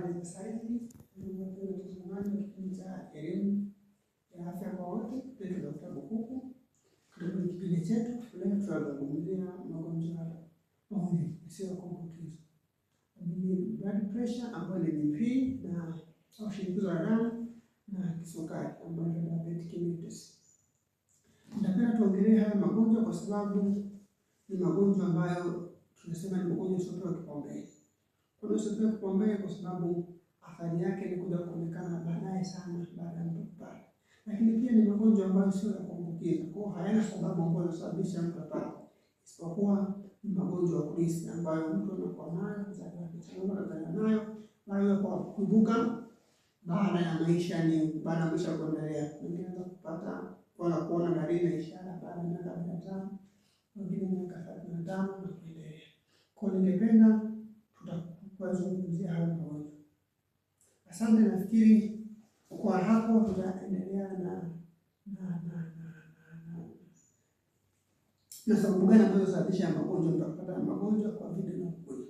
habari za sahizi, watazamaji wa kipindi cha elimu ya afya kwa wote, letu la Dr. Bukuku. Katika kipindi chetu leo tutazungumzia magonjwa mawili yasiyo kuambukiza, blood pressure ambayo ni BP na au shinikizo la damu na kisukari ambayo ni diabetic mellitus. Napenda tuongelee haya magonjwa kwa sababu ni magonjwa ambayo tunasema ni magonjwa yasiyopewa kipaumbele. Yasiyopewa kipaumbele kwa sababu athari yake inakuja kuonekana baadaye sana baada ya mtu kupata. Lakini pia ni magonjwa ambayo sio ya kuambukiza, kwa hiyo hayana sababu ambayo inasababisha mtu apate, isipokuwa ni magonjwa ya kurithi ambayo mtu anakuwa nayo kuzaliwa nayo naweza kuibuka baada ya maisha, ni baada ya maisha kuendelea. Wengine wanaweza kupata wala kuona dalili na ishara baada ya miaka 15, wengine miaka 35 na kuendelea. Kwa hiyo ningependa tutazungumzia hayo magonjwa. Asante, nafikiri kwa hapo tutaendelea na sababu gani ambazo zinasababisha magonjwa, tutapata magonjwa kwa video na ukweli.